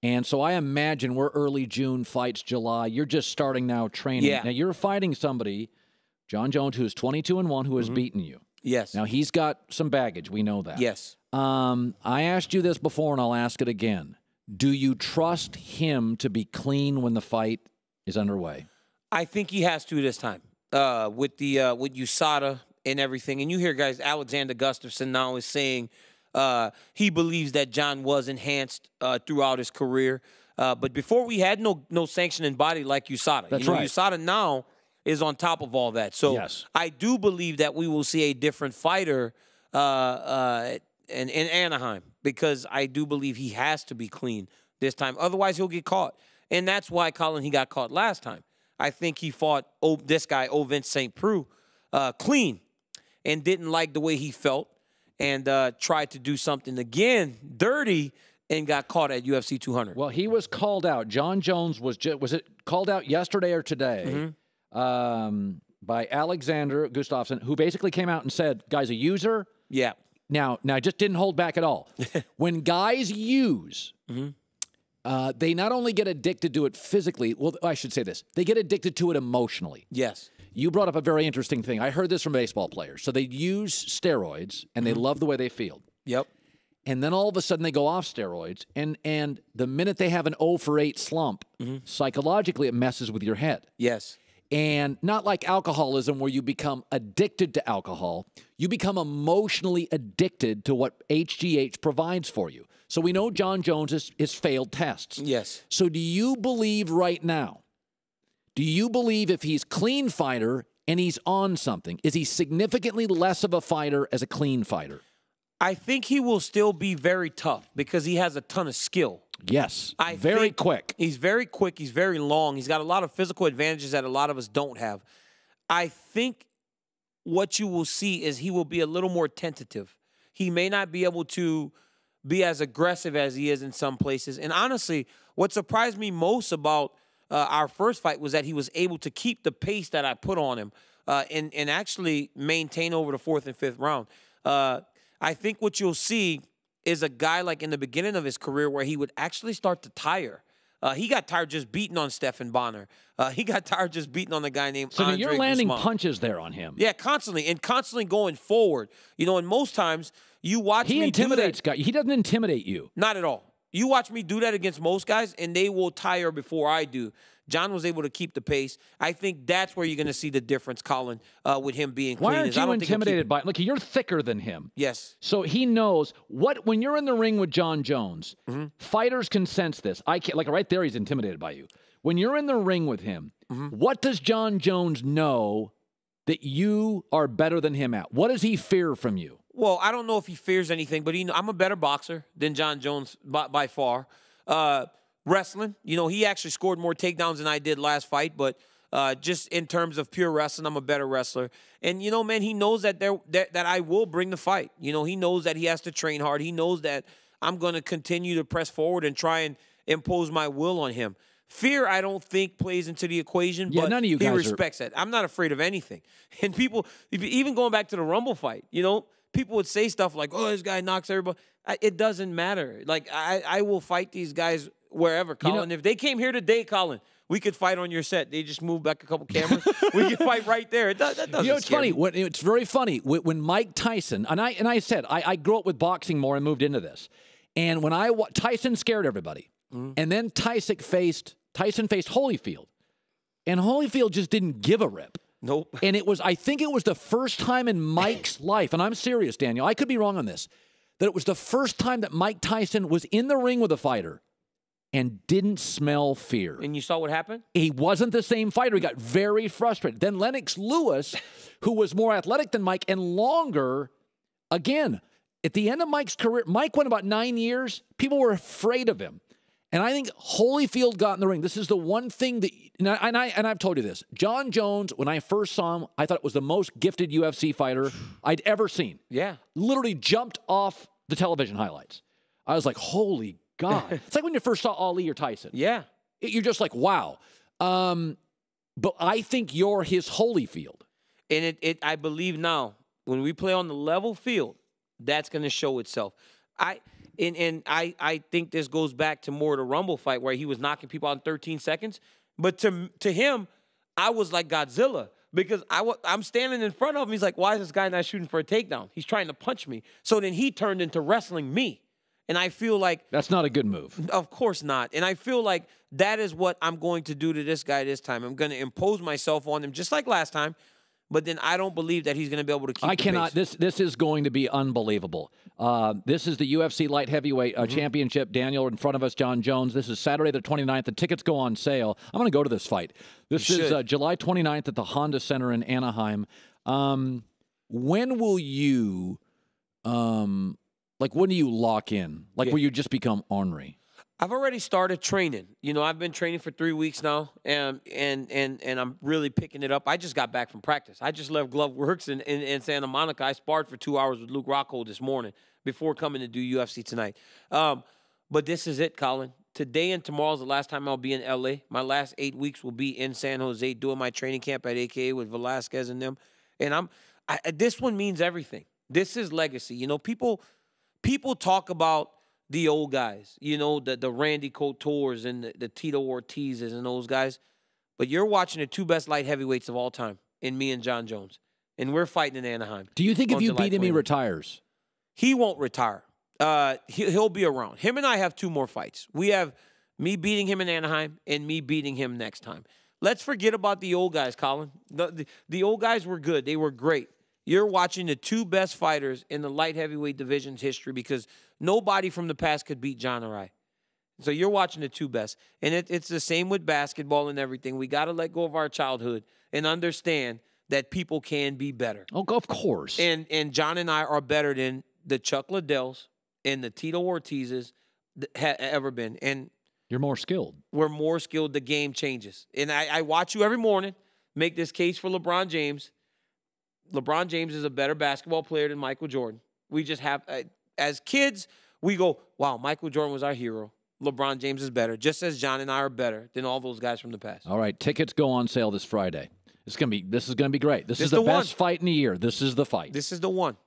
And so I imagine we're early June, fights July. You're just starting now training. Yeah. Now you're fighting somebody, John Jones, who's 22-1, who has beaten you. Yes. Now he's got some baggage. We know that. Yes. I asked you this before, and I'll ask it again. Do you trust him to be clean when the fight is underway? I think he has to this time. With USADA and everything. And you hear guys, Alexander Gustafsson now is saying he believes that John was enhanced throughout his career. But before we had no sanctioning body like USADA. That's you know, right. USADA now is on top of all that. So Yes. I do believe that we will see a different fighter in Anaheim, because I do believe he has to be clean this time. Otherwise, he'll get caught. And that's why, Colin, he got caught last time. I think he fought this guy, Vince St. Preux, clean and didn't like the way he felt and tried to do something again, dirty, and got caught at UFC 200. Well, he was called out. John Jones was it called out yesterday or today by Alexander Gustafsson, who basically came out and said, guy's a user. Yeah. Now, just didn't hold back at all. When guys use, they not only get addicted to it physically, well, I should say this, they get addicted to it emotionally. Yes. You brought up a very interesting thing. I heard this from baseball players. So they use steroids, and they love the way they feel. Yep. And then all of a sudden they go off steroids, and the minute they have an 0 for 8 slump, psychologically it messes with your head. Yes. And not like alcoholism where you become addicted to alcohol. You become emotionally addicted to what HGH provides for you. So we know John Jones is failed tests. Yes. So do you believe right now, do you believe if he's clean fighter and he's on something, is he significantly less of a fighter as a clean fighter? I think he will still be very tough because he has a ton of skill. Yes. I very think quick. He's very quick. He's very long. He's got a lot of physical advantages that a lot of us don't have. I think what you will see is he will be a little more tentative. He may not be able to be as aggressive as he is in some places. And honestly, what surprised me most about our first fight was that he was able to keep the pace that I put on him and actually maintain over the 4th and 5th round. I think what you'll see is a guy like in the beginning of his career where he would actually start to tire. He got tired just beating on Stephan Bonner. He got tired just beating on a guy named So Andre you're landing Guzman. punches there on him. Yeah, constantly, and constantly going forward. You know, and most times you watch He me intimidates do that. guys. He doesn't intimidate you. Not at all. You watch me do that against most guys, and they will tire before I do. John was able to keep the pace. I think that's where you're going to see the difference, Colin, with him being clean. Why aren't I you don't think he'll intimidated by? Look, you're thicker than him. Yes. So he knows what when you're in the ring with John Jones, fighters can sense this. I can't, like right there, he's intimidated by you. When you're in the ring with him, what does John Jones know that you are better than him at? What does he fear from you? Well, I don't know if he fears anything, but I'm a better boxer than John Jones by far. Wrestling, you know, he actually scored more takedowns than I did last fight, but just in terms of pure wrestling, I'm a better wrestler. And, you know, man, he knows that that I will bring the fight. You know, he knows that he has to train hard. He knows that I'm going to continue to press forward and try and impose my will on him. Fear, I don't think, plays into the equation, Yeah, but none of you he guys respects that. I'm not afraid of anything. And people, even going back to the Rumble fight, you know, people would say stuff like, oh, this guy knocks everybody. It doesn't matter. Like, I will fight these guys wherever, Colin. You know, if they came here today, Colin, we could fight on your set. They just moved back a couple cameras. We could fight right there. That doesn't You know, it's scare funny. me. It's very funny. When Mike Tyson, and I said, I grew up with boxing more and moved into this. And when Tyson scared everybody. And then Tyson faced Holyfield. And Holyfield just didn't give a rip. Nope. And I think it was the first time in Mike's life, and I'm serious, Daniel, I could be wrong on this, that it was the first time that Mike Tyson was in the ring with a fighter and didn't smell fear. And you saw what happened? He wasn't the same fighter. He got very frustrated. Then Lennox Lewis, who was more athletic than Mike and longer, again, at the end of Mike's career, Mike went about 9 years. People were afraid of him. And I think Holyfield got in the ring. This is the one thing that, and I've told you this. John Jones, when I first saw him, I thought it was the most gifted UFC fighter I'd ever seen. Yeah. Literally jumped off the television highlights. I was like, holy God. It's like when you first saw Ali or Tyson. Yeah. You're just like, wow. But I think you're his Holyfield. And I believe now, when we play on the level field, that's going to show itself. And I think this goes back to more of the Rumble fight where he was knocking people out in 13 seconds. But to him, I was like Godzilla because I'm standing in front of him. He's like, why is this guy not shooting for a takedown? He's trying to punch me. So then he turned into wrestling me. And I feel like that's not a good move. Of course not. And I feel like that is what I'm going to do to this guy this time. I'm going to impose myself on him just like last time. But then I don't believe that he's going to be able to keep I cannot. pace. This is going to be unbelievable. This is the UFC light heavyweight championship. Daniel in front of us, John Jones. This is Saturday the 29th. The tickets go on sale. I'm going to go to this fight. This is July 29th at the Honda Center in Anaheim. When will you, when do you lock in? Will you just become ornery? I've already started training. You know, I've been training for 3 weeks now, and I'm really picking it up. I just got back from practice. I just left Glove Works in Santa Monica. I sparred for 2 hours with Luke Rockhold this morning before coming to do UFC tonight. But this is it, Colin. Today and tomorrow is the last time I'll be in L.A. My last 8 weeks will be in San Jose doing my training camp at AKA with Velasquez and them. And this one means everything. This is legacy. You know, people talk about the old guys, you know, the Randy Couture's and the Tito Ortiz's and those guys. But you're watching the two best light heavyweights of all time in me and John Jones. And we're fighting in Anaheim. Do you think if you beat him, he retires? He won't retire. He'll be around. Him and I have 2 more fights. We have me beating him in Anaheim and me beating him next time. Let's forget about the old guys, Colin. The old guys were good. They were great. You're watching the 2 best fighters in the light heavyweight division's history because nobody from the past could beat John or I. So you're watching the 2 best. And it's the same with basketball and everything. We got to let go of our childhood and understand that people can be better. Oh, of course. And John and I are better than the Chuck Liddells and the Tito Ortiz's ever been. And you're more skilled. We're more skilled. The game changes. And I watch you every morning make this case for LeBron James. LeBron James is a better basketball player than Michael Jordan. We just have, as kids, we go, wow, Michael Jordan was our hero. LeBron James is better, just as John and I are better than all those guys from the past. All right, tickets go on sale this Friday. This is going to be great. This is the best fight in the year. This is the fight. This is the one.